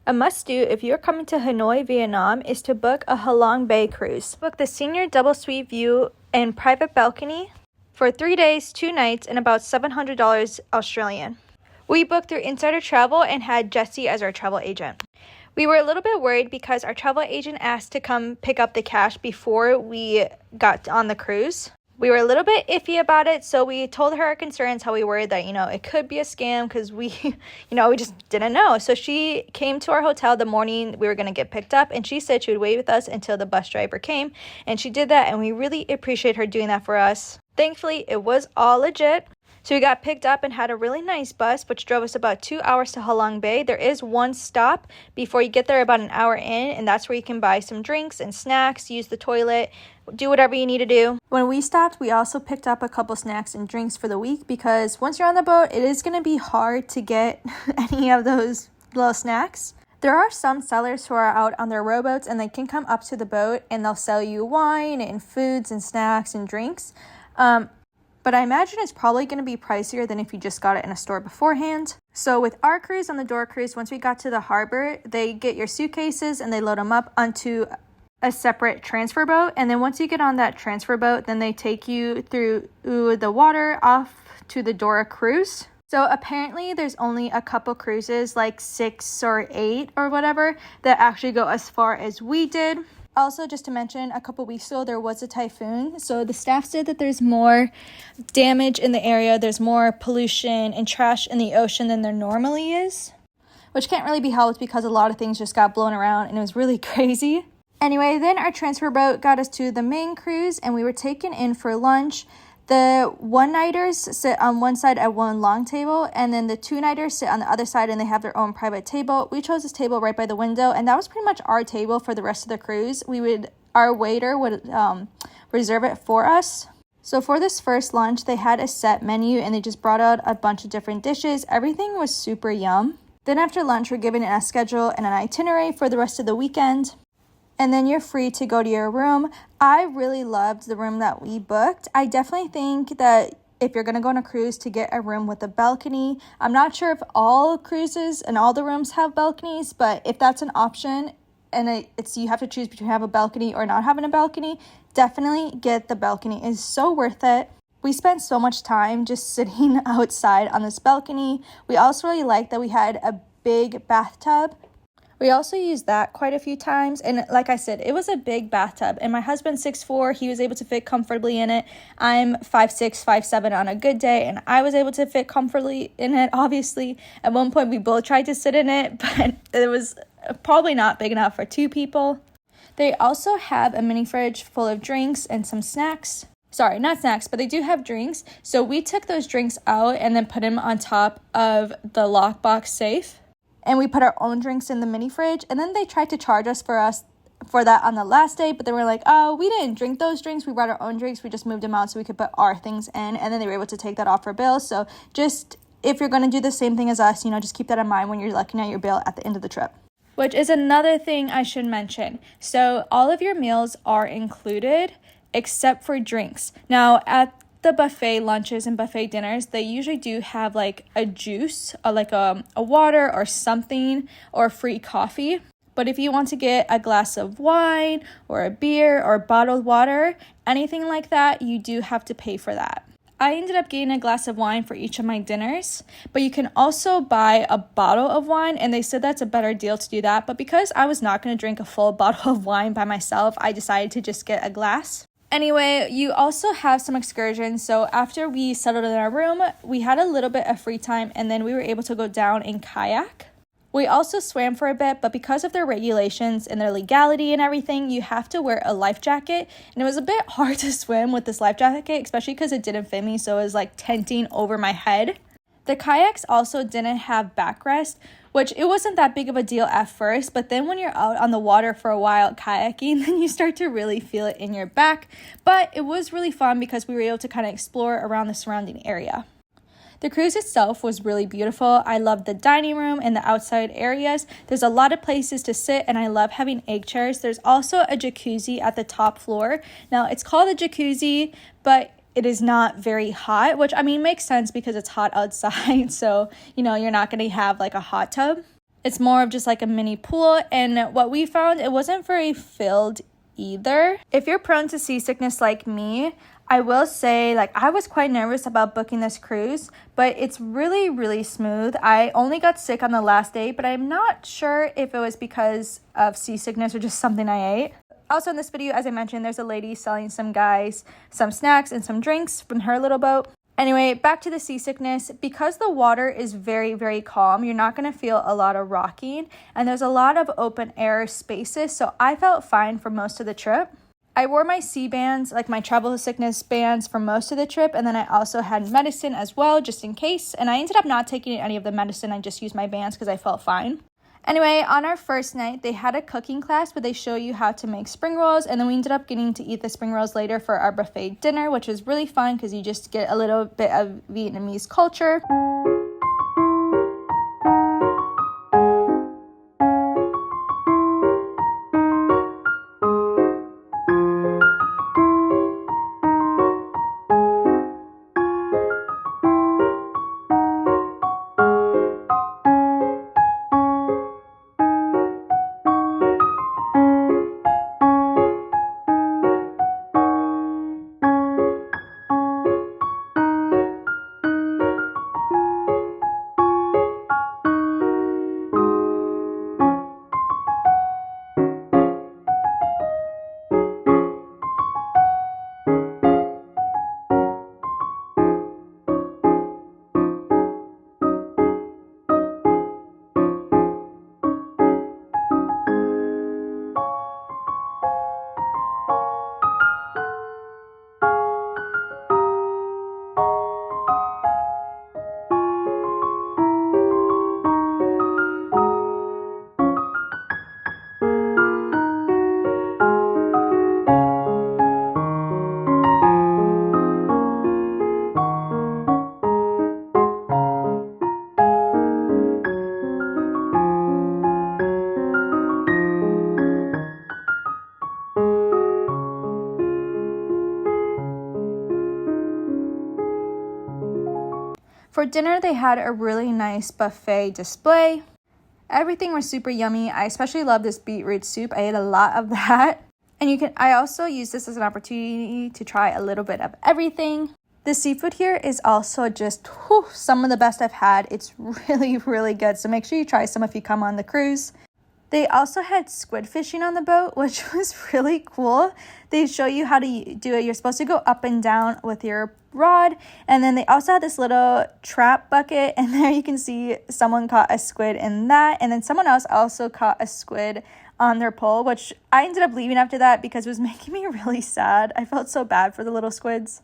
A must-do if you're coming to Hanoi, Vietnam, is to book a Halong Bay cruise. Book the senior double suite view and private balcony for 3 days, 2 nights, and about $700 Australian. We booked through Insider Travel and had Jessie as our travel agent. We were a little bit worried because our travel agent asked to come pick up the cash before we got on the cruise. We were a little bit iffy about it, so we told her our concerns, how we worried that, it could be a scam because we just didn't know. So she came to our hotel the morning we were going to get picked up, and she said she would wait with us until the bus driver came, and she did that, and we really appreciate her doing that for us. Thankfully, it was all legit. So we got picked up and had a really nice bus, which drove us about 2 hours to Halong Bay. There is one stop before you get there, about an hour in, and that's where you can buy some drinks and snacks, use the toilet, do whatever you need to do. When we stopped, we also picked up a couple snacks and drinks for the week because once you're on the boat, it is going to be hard to get any of those little snacks. There are some sellers who are out on their rowboats and they can come up to the boat and they'll sell you wine and foods and snacks and drinks. But I imagine it's probably going to be pricier than if you just got it in a store beforehand. So with our cruise, on the Door cruise, once we got to the harbor, they get your suitcases and they load them up onto a separate transfer boat. And then once you get on that transfer boat, then they take you through the water off to the Dora cruise. So apparently there's only a couple cruises, like 6 or 8 or whatever, that actually go as far as we did. Also, just to mention, a couple weeks ago, there was a typhoon. So the staff said that there's more damage in the area. There's more pollution and trash in the ocean than there normally is, which can't really be helped because a lot of things just got blown around and it was really crazy. Anyway, then our transfer boat got us to the main cruise and we were taken in for lunch. The one-nighters sit on one side at one long table, and then the two-nighters sit on the other side, and they have their own private table. We chose this table right by the window, and that was pretty much our table for the rest of the cruise. Our waiter would reserve it for us. So for this first lunch, they had a set menu, and they just brought out a bunch of different dishes. Everything was super yum. Then after lunch, we're given a schedule and an itinerary for the rest of the weekend. And then you're free to go to your room. I really loved the room that we booked. I definitely think that if you're going to go on a cruise, to get a room with a balcony. I'm not sure if all cruises and all the rooms have balconies, but if that's an option and you have to choose between having a balcony or not having a balcony, definitely get the balcony. It's so worth it. We spent so much time just sitting outside on this balcony. We also really liked that we had a big bathtub. We also used that quite a few times, and like I said, it was a big bathtub, and my husband's 6'4", he was able to fit comfortably in it. I'm 5'6", 5'7" on a good day, and I was able to fit comfortably in it, obviously. At one point, we both tried to sit in it, but it was probably not big enough for 2 people. They also have a mini fridge full of drinks and some snacks. Sorry, not snacks, but they do have drinks. So we took those drinks out and then put them on top of the lockbox safe. And we put our own drinks in the mini fridge. And then they tried to charge us for that on the last day. But they were like, oh, we didn't drink those drinks. We brought our own drinks. We just moved them out so we could put our things in. And then they were able to take that off our bill. So just if you're going to do the same thing as us, just keep that in mind when you're looking at your bill at the end of the trip. Which is another thing I should mention. So all of your meals are included except for drinks. Now, at the buffet lunches and buffet dinners, they usually do have like a juice, like a water or something, or free coffee. But if you want to get a glass of wine or a beer or bottled water, anything like that, you do have to pay for that. I ended up getting a glass of wine for each of my dinners, but you can also buy a bottle of wine, and they said that's a better deal to do that. But because I was not going to drink a full bottle of wine by myself, I decided to just get a glass. Anyway, you also have some excursions. So after we settled in our room, we had a little bit of free time, and then we were able to go down and kayak. We also swam for a bit, but because of their regulations and their legality and everything, you have to wear a life jacket. And it was a bit hard to swim with this life jacket, especially because it didn't fit me, so it was like tenting over my head. The kayaks also didn't have backrest, which it wasn't that big of a deal at first, but then when you're out on the water for a while kayaking, then you start to really feel it in your back. But it was really fun because we were able to kind of explore around the surrounding area. The cruise itself was really beautiful. I loved the dining room and the outside areas. There's a lot of places to sit, and I love having egg chairs. There's also a jacuzzi at the top floor. Now, it's called a jacuzzi, but it is not very hot, which, makes sense because it's hot outside. So, you're not going to have like a hot tub. It's more of just like a mini pool, and what we found, it wasn't very filled either. If you're prone to seasickness like me, I will say, like, I was quite nervous about booking this cruise, but it's really, really smooth. I only got sick on the last day, but I'm not sure if it was because of seasickness or just something I ate. Also in this video, as I mentioned, there's a lady selling some guys some snacks and some drinks from her little boat. Anyway, back to the seasickness. Because the water is very, very calm, you're not going to feel a lot of rocking, and there's a lot of open air spaces, so I felt fine for most of the trip. I wore my sea bands, like my travel sickness bands, for most of the trip, and then I also had medicine as well, just in case, and I ended up not taking any of the medicine. I just used my bands because I felt fine. Anyway, on our first night, they had a cooking class where they show you how to make spring rolls, and then we ended up getting to eat the spring rolls later for our buffet dinner, which was really fun because you just get a little bit of Vietnamese culture. For dinner, they had a really nice buffet display. Everything was super yummy. I especially love this beetroot soup. I ate a lot of that. And I also use this as an opportunity to try a little bit of everything. The seafood here is also just some of the best I've had. It's really, really good. So make sure you try some if you come on the cruise. They also had squid fishing on the boat, which was really cool. They show you how to do it. You're supposed to go up and down with your rod. And then they also had this little trap bucket. And there you can see someone caught a squid in that. And then someone else also caught a squid on their pole, which I ended up leaving after that because it was making me really sad. I felt so bad for the little squids.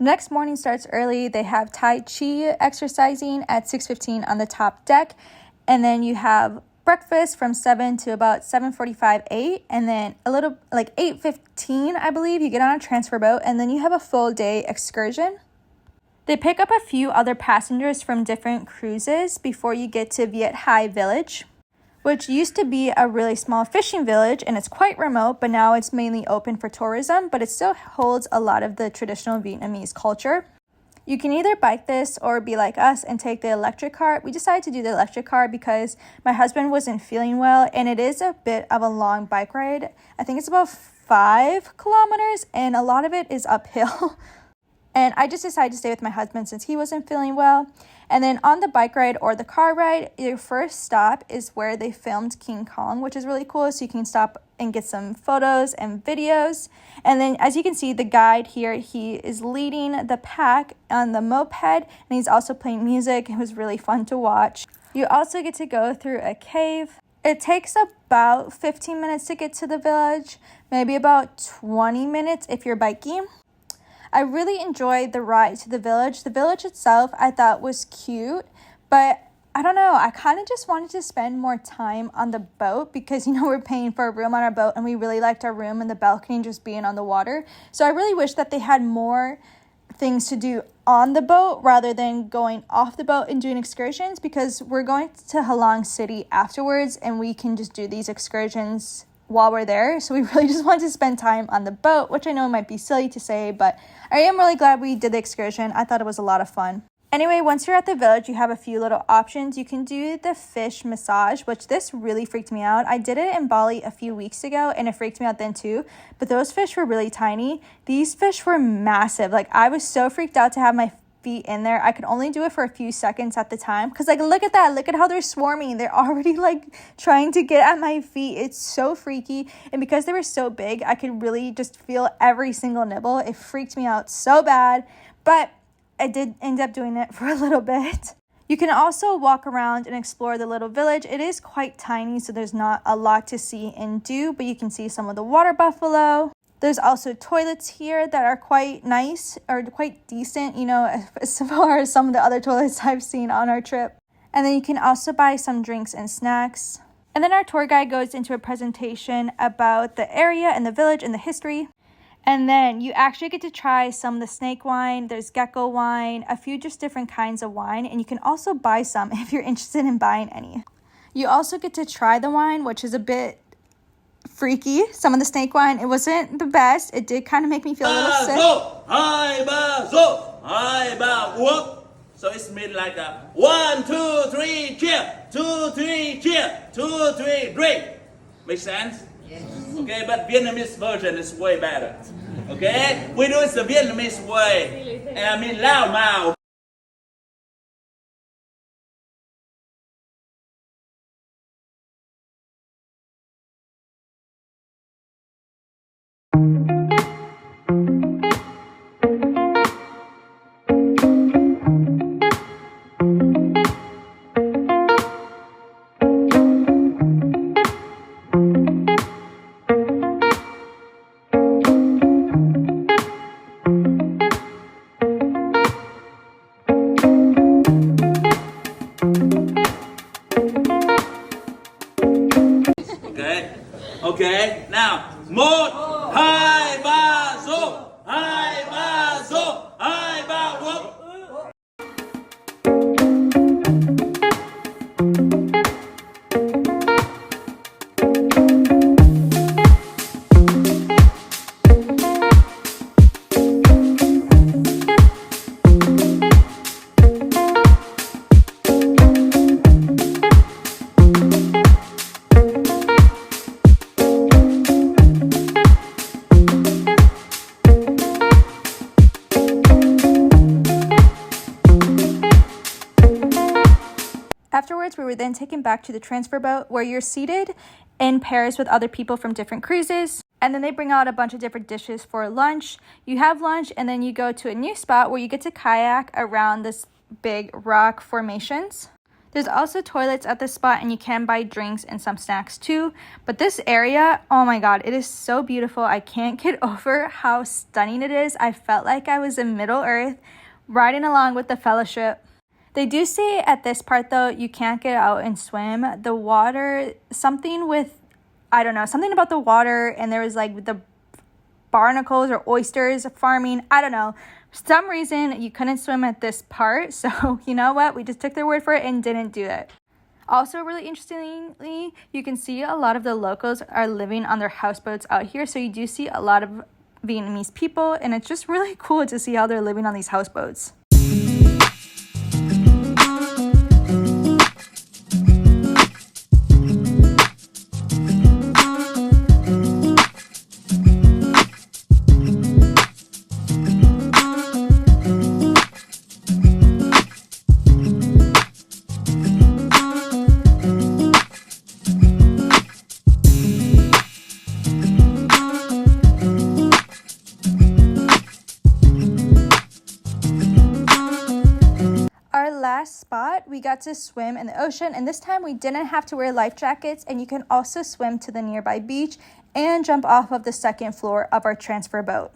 Next morning starts early. They have Tai Chi exercising at 6:15 on the top deck. And then you have breakfast from 7 to about 7:45, 8. And then a little like 8:15, I believe, you get on a transfer boat. And then you have a full day excursion. They pick up a few other passengers from different cruises before you get to Viet Hai Village, which used to be a really small fishing village, and it's quite remote, but now it's mainly open for tourism, but it still holds a lot of the traditional Vietnamese culture. You can either bike this or be like us and take the electric car. We decided to do the electric car because my husband wasn't feeling well, and it is a bit of a long bike ride. I think it's about 5 kilometers, and a lot of it is uphill. And I just decided to stay with my husband since he wasn't feeling well. And then on the bike ride or the car ride, your first stop is where they filmed King Kong, which is really cool. So you can stop and get some photos and videos. And then as you can see, the guide here, he is leading the pack on the moped, and he's also playing music. It was really fun to watch. You also get to go through a cave. It takes about 15 minutes to get to the village, maybe about 20 minutes if you're biking. I really enjoyed the ride to the village. The village itself I thought was cute, but I don't know, I kind of just wanted to spend more time on the boat because, you know, we're paying for a room on our boat and we really liked our room and the balcony and just being on the water. So I really wish that they had more things to do on the boat rather than going off the boat and doing excursions, because we're going to Halong City afterwards and we can just do these excursions while we're there. So we really just want to spend time on the boat, which I know might be silly to say, but I am really glad we did the excursion. I thought it was a lot of fun. Anyway, once you're at the village, you have a few little options. You can do the fish massage, which this really freaked me out. I did it in Bali a few weeks ago and it freaked me out then too, but those fish were really tiny. These fish were massive. Like, I was so freaked out to have my feet in there. I could only do it for a few seconds at the time because, like, look at that. Look at how they're swarming. They're already like trying to get at my feet. It's so freaky. And because they were so big, I could really just feel every single nibble. It freaked me out so bad, but I did end up doing it for a little bit. You can also walk around and explore the little village. It is quite tiny, so there's not a lot to see and do, but you can see some of the water buffalo. There's also toilets here that are quite nice or quite decent, you know, as far as some of the other toilets I've seen on our trip. And then you can also buy some drinks and snacks. And then our tour guide goes into a presentation about the area and the village and the history. And then you actually get to try some of the snake wine. There's gecko wine, a few just different kinds of wine. And you can also buy some if you're interested in buying any. You also get to try the wine, which is a bit freaky. Some of the snake wine, it wasn't the best. It did kind of make me feel a little sick. So it's made like a 1, 2, 3, cheer, 2, 3, cheer, 2, 3, drink. Make sense? Yes. Okay, but Vietnamese version is way better. Okay, we do it the Vietnamese way, and I mean loud mouth. Okay, now, một, hai, ba, số, hai, ba, số, hai, ba, một. Afterwards, we were then taken back to the transfer boat where you're seated in pairs with other people from different cruises. And then they bring out a bunch of different dishes for lunch. You have lunch and then you go to a new spot where you get to kayak around this big rock formations. There's also toilets at this spot and you can buy drinks and some snacks too. But this area, oh my god, it is so beautiful. I can't get over how stunning it is. I felt like I was in Middle Earth riding along with the Fellowship. They do say at this part though, you can't get out and swim. The water, something with, I don't know, something about the water, and there was like the barnacles or oysters farming, I don't know. For some reason, you couldn't swim at this part, so you know what? We just took their word for it and didn't do it. Also, really interestingly, you can see a lot of the locals are living on their houseboats out here, so you do see a lot of Vietnamese people, and it's just really cool to see how they're living on these houseboats. Last spot, we got to swim in the ocean, and this time we didn't have to wear life jackets, and you can also swim to the nearby beach and jump off of the second floor of our transfer boat.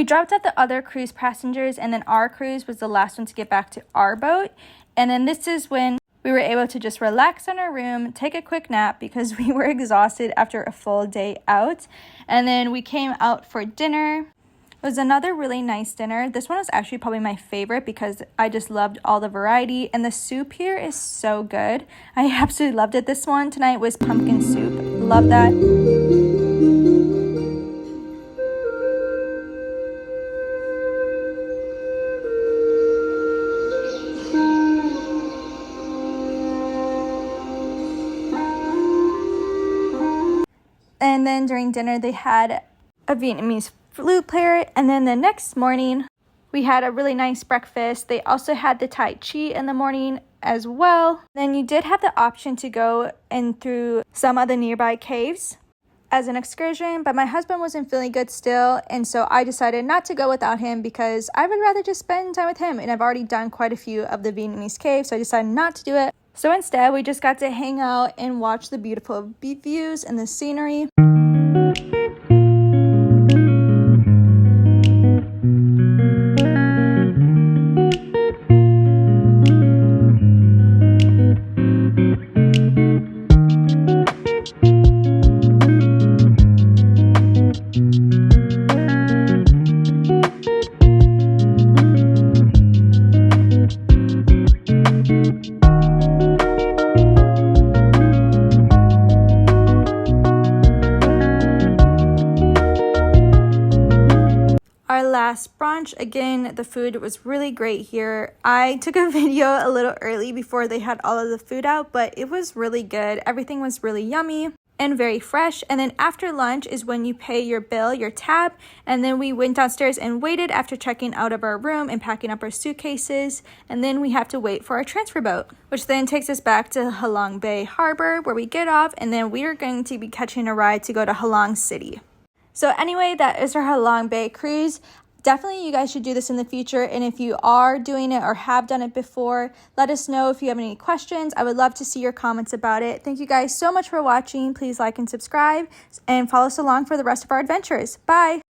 dropped off the other cruise passengers, and then our cruise was the last one to get back to our boat. And then this is when we were able to just relax in our room, take a quick nap because we were exhausted after a full day out. And then we came out for dinner. It was another really nice dinner. This one was actually probably my favorite because I just loved all the variety. And the soup here is so good. I absolutely loved it. This one tonight was pumpkin soup. Love that. And then during dinner, they had a Vietnamese flute player. And then the next morning, we had a really nice breakfast. They also had the Tai Chi in the morning as well. Then you did have the option to go in through some of the nearby caves as an excursion, but my husband wasn't feeling good still. And so I decided not to go without him because I would rather just spend time with him. And I've already done quite a few of the Vietnamese caves, so I decided not to do it. So instead, we just got to hang out and watch the beautiful views and the scenery. Our last brunch, again, the food was really great here. I took a video a little early before they had all of the food out, but it was really good. Everything was really yummy and very fresh. And then after lunch is when you pay your bill, your tab. And then we went downstairs and waited after checking out of our room and packing up our suitcases. And then we have to wait for our transfer boat, which then takes us back to Halong Bay Harbor where we get off. And then we are going to be catching a ride to go to Halong City. So anyway, that is our Halong Bay cruise. Definitely you guys should do this in the future, and if you are doing it or have done it before, let us know if you have any questions. I would love to see your comments about it. Thank you guys so much for watching. Please like and subscribe and follow us along for the rest of our adventures. Bye!